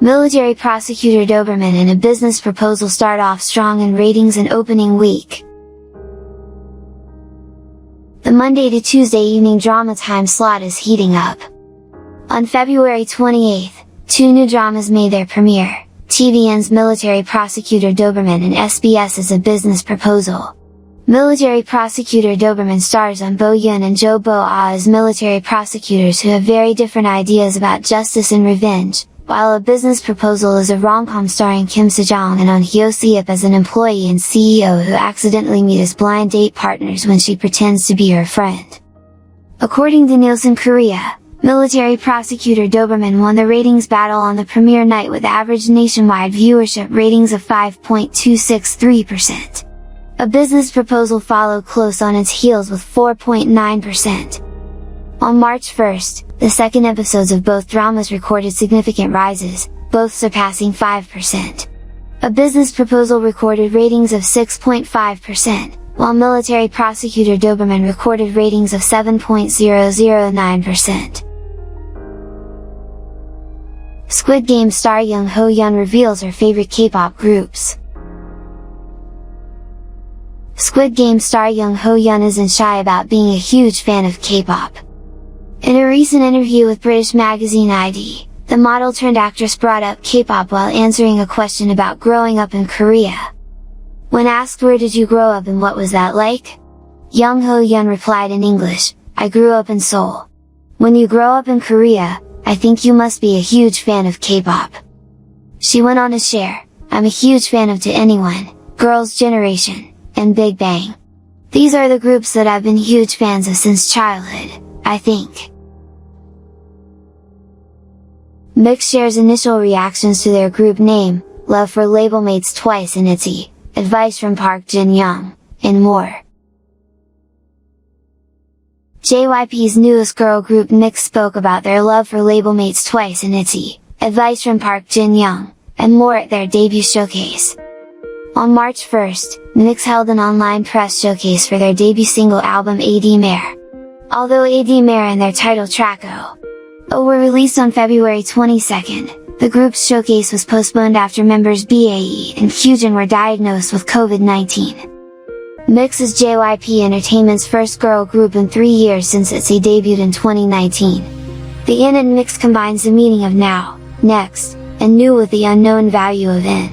Military Prosecutor Doberman and a business proposal start off strong in ratings in opening week. The Monday to Tuesday evening drama time slot is heating up. On February 28th, two new dramas made their premiere, TVN's Military Prosecutor Doberman and SBS's A Business Proposal. Military Prosecutor Doberman stars Bo Yeon and Jo Bo-ah as military prosecutors who have very different ideas about justice and revenge, while A Business Proposal is a rom-com starring Kim Se-jong and Hyo Se-up as an employee and CEO who accidentally meet as blind date partners when she pretends to be her friend. According to Nielsen Korea, Military Prosecutor Doberman won the ratings battle on the premiere night with average nationwide viewership ratings of 5.263%. A Business Proposal followed close on its heels with 4.9%. On March 1st, the second episodes of both dramas recorded significant rises, both surpassing 5%. A Business Proposal recorded ratings of 6.5%, while Military Prosecutor Doberman recorded ratings of 7.009%. Squid Game star Jung Ho Yeon reveals her favorite K-pop groups. Squid Game star Jung Ho Yeon isn't shy about being a huge fan of K-pop. In a recent interview with British magazine ITZY, the model-turned-actress brought up K-pop while answering a question about growing up in Korea. When asked where did you grow up and what was that like? Jung Ho Yeon replied in English, I grew up in Seoul. When you grow up in Korea, I think you must be a huge fan of K-pop. She went on to share, I'm a huge fan of To Anyone, Girls' Generation, and Big Bang. These are the groups that I've been huge fans of since childhood, I think. NMIXX shares initial reactions to their group name, love for Labelmates twice in ITZY, advice from Park Jin-young, and more. JYP's newest girl group NMIXX spoke about their love for Labelmates twice in ITZY, advice from Park Jin-young, and more at their debut showcase. On March 1st, NMIXX held an online press showcase for their debut single album AD Mare. Although AD Mare and their title track O were released on February 22nd, the group's showcase was postponed after members BAE and Hyojin were diagnosed with COVID-19. NMIXX is JYP Entertainment's first girl group in 3 years since ITZY debuted in 2019. The N in NMIXX combines the meaning of now, next, and new with the unknown value of in.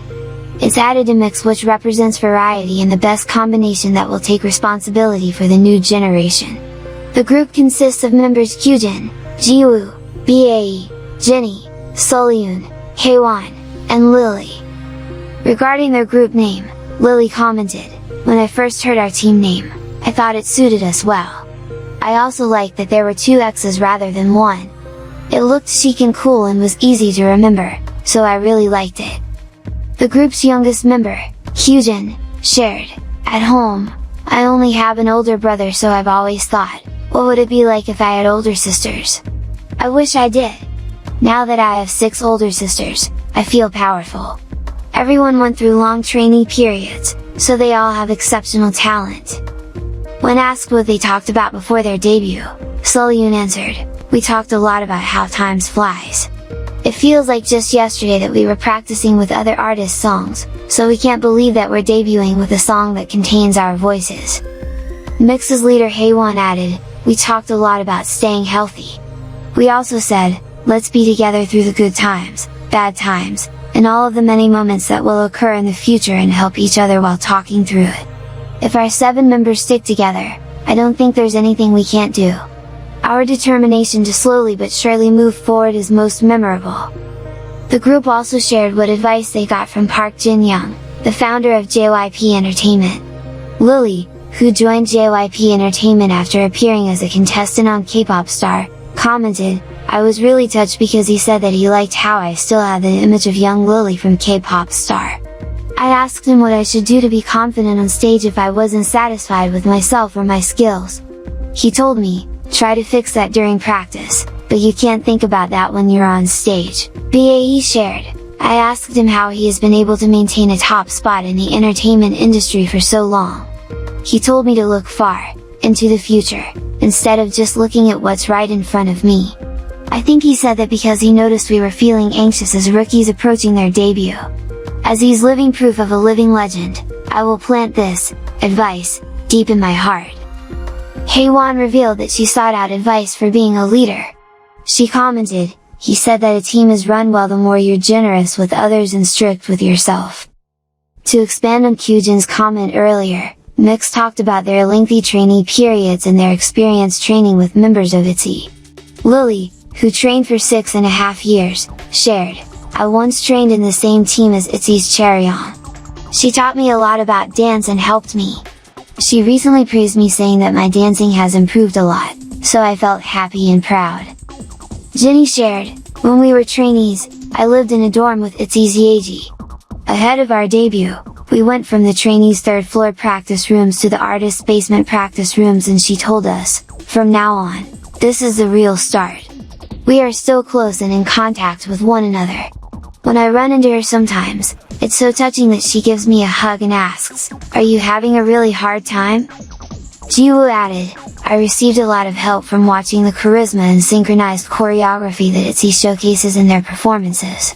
It's added to NMIXX which represents variety and the best combination that will take responsibility for the new generation. The group consists of members Hyojin, Jiwoo, BAE, Jennie, Seolyoon, Haewon, and Lily. Regarding their group name, Lily commented, when I first heard our team name, I thought it suited us well. I also liked that there were 2 X's rather than 1. It looked chic and cool and was easy to remember, so I really liked it. The group's youngest member, Hyojin, shared, at home, I only have an older brother so I've always thought, what would it be like if I had older sisters? I wish I did. Now that I have 6 older sisters, I feel powerful. Everyone went through long training periods, so they all have exceptional talent. When asked what they talked about before their debut, Seolyoon answered, we talked a lot about how time flies. It feels like just yesterday that we were practicing with other artists' songs, so we can't believe that we're debuting with a song that contains our voices. NMIXX's leader Haewon added, we talked a lot about staying healthy. We also said, let's be together through the good times, bad times, and all of the many moments that will occur in the future and help each other while talking through it. If our 7 members stick together, I don't think there's anything we can't do. Our determination to slowly but surely move forward is most memorable. The group also shared what advice they got from Park Jin-young, the founder of JYP Entertainment. Lily, who joined JYP Entertainment after appearing as a contestant on K-pop Star, commented, I was really touched because he said that he liked how I still had the image of young Lily from K-pop Star. I asked him what I should do to be confident on stage if I wasn't satisfied with myself or my skills. He told me, try to fix that during practice, but you can't think about that when you're on stage. BAE shared, I asked him how he has been able to maintain a top spot in the entertainment industry for so long. He told me to look far, into the future, instead of just looking at what's right in front of me. I think he said that because he noticed we were feeling anxious as rookies approaching their debut. As he's living proof of a living legend, I will plant this advice deep in my heart. Haewon revealed that she sought out advice for being a leader. She commented, "He said that a team is run well the more you're generous with others and strict with yourself." To expand on Kyujin's comment earlier, NMIXX talked about their lengthy trainee periods and their experience training with members of ITZY. Lily, who trained for 6.5 years, shared, "I once trained in the same team as ITZY's Chaeryeon. She taught me a lot about dance and helped me. She recently praised me saying that my dancing has improved a lot, so I felt happy and proud." SHINee shared, "When we were trainees, I lived in a dorm with ITZY's Yeji. Ahead of our debut, we went from the trainees' third-floor practice rooms to the artist's basement practice rooms and she told us, from now on, this is the real start. We are still close and in contact with one another. When I run into her sometimes, it's so touching that she gives me a hug and asks, 'Are you having a really hard time?'" Jiwoo added, "I received a lot of help from watching the charisma and synchronized choreography that ITZY showcases in their performances.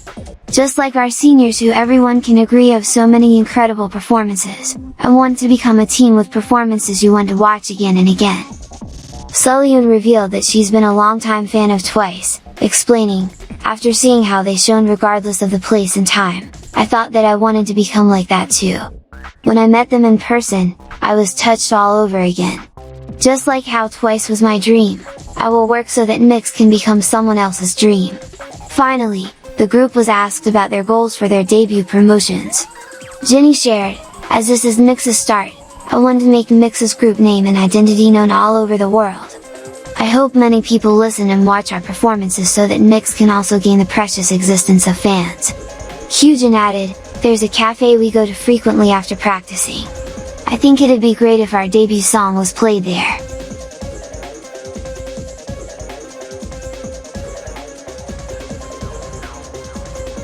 Just like our seniors who everyone can agree have so many incredible performances, I want to become a team with performances you want to watch again and again." Seolhyun revealed that she's been a longtime fan of TWICE, explaining, "After seeing how they shone regardless of the place and time, I thought that I wanted to become like that too. When I met them in person, I was touched all over again. Just like how TWICE was my dream, I will work so that NMIXX can become someone else's dream." Finally, the group was asked about their goals for their debut promotions. SHINee shared, "As this is NMIXX's start, I wanted to make NMIXX's group name and identity known all over the world. I hope many people listen and watch our performances so that NMIXX can also gain the precious existence of fans." Kyujin added, "There's a cafe we go to frequently after practicing. I think it'd be great if our debut song was played there."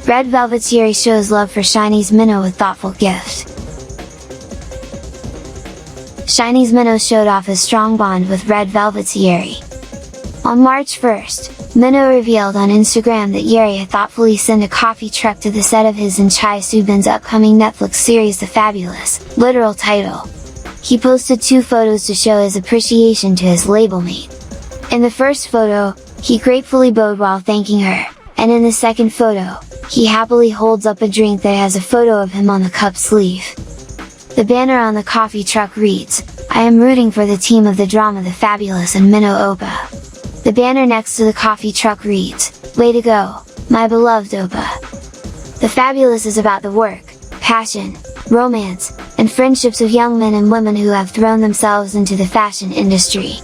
Red Velvet's Yeri shows love for SHINee's Minho with thoughtful gift. SHINee's Minho showed off his strong bond with Red Velvet's Yeri. On March 1st, Minho revealed on Instagram that Yeri had thoughtfully sent a coffee truck to the set of his and Choi Soobin's upcoming Netflix series The Fabulous, literal title. He posted 2 photos to show his appreciation to his labelmate. In the first photo, he gratefully bowed while thanking her, and in the second photo, he happily holds up a drink that has a photo of him on the cup sleeve. The banner on the coffee truck reads, "I am rooting for the team of the drama The Fabulous and Minho Oppa." The banner next to the coffee truck reads, "Way to go, my beloved Oppa." The Fabulous is about the work, passion, romance, and friendships of young men and women who have thrown themselves into the fashion industry.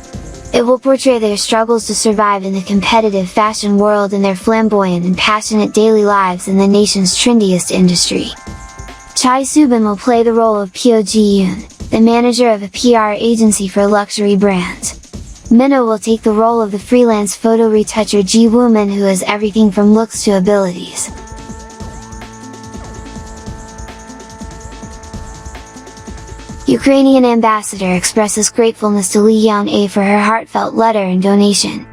It will portray their struggles to survive in the competitive fashion world and their flamboyant and passionate daily lives in the nation's trendiest industry. Choi Soobin will play the role of Pyo Ji-yoon, the manager of a PR agency for luxury brands. Minho will take the role of the freelance photo retoucher Ji-woo-min, who has everything from looks to abilities. Ukrainian ambassador expresses gratefulness to Lee Young-ae for her heartfelt letter and donation.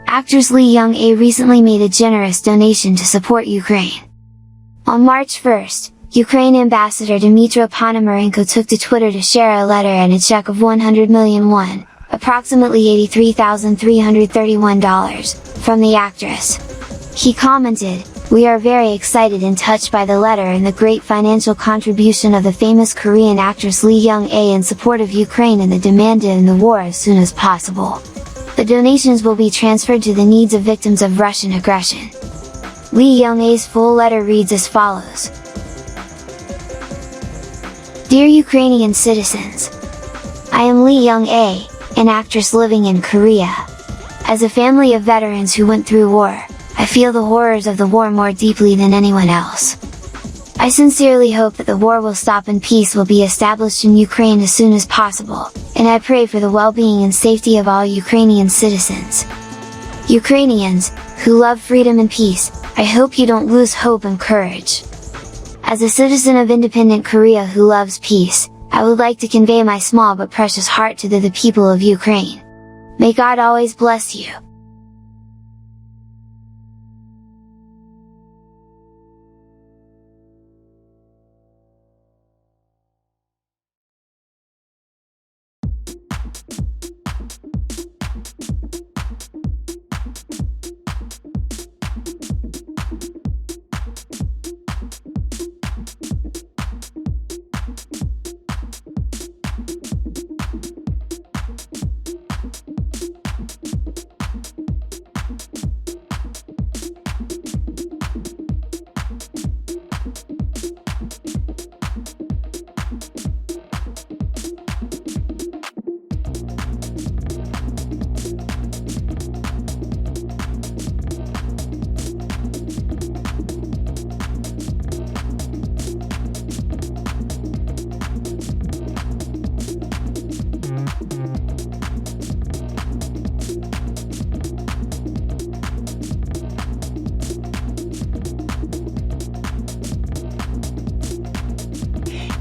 Actress Lee Young-ae recently made a generous donation to support Ukraine. On March 1st, Ukraine ambassador Dmytro Ponomarenko took to Twitter to share a letter and a check of 100 million won, approximately $83,331, from the actress. He commented, "We are very excited and touched by the letter and the great financial contribution of the famous Korean actress Lee Young-ae in support of Ukraine and the demand to end the war as soon as possible. The donations will be transferred to the needs of victims of Russian aggression." Lee Young-ae's full letter reads as follows. Dear Ukrainian citizens, I am Lee Young-ae, an actress living in Korea. As a family of veterans who went through war, I feel the horrors of the war more deeply than anyone else. I sincerely hope that the war will stop and peace will be established in Ukraine as soon as possible, and I pray for the well-being and safety of all Ukrainian citizens. Ukrainians, who love freedom and peace, I hope you don't lose hope and courage. As a citizen of independent Korea who loves peace, I would like to convey my small but precious heart to the people of Ukraine. May God always bless you.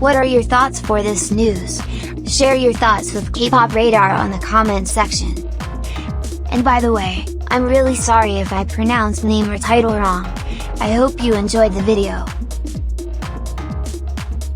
What are your thoughts for this news? Share your thoughts with K-pop Radar on the comments section. And by the way, I'm really sorry if I pronounced name or title wrong. I hope you enjoyed the video.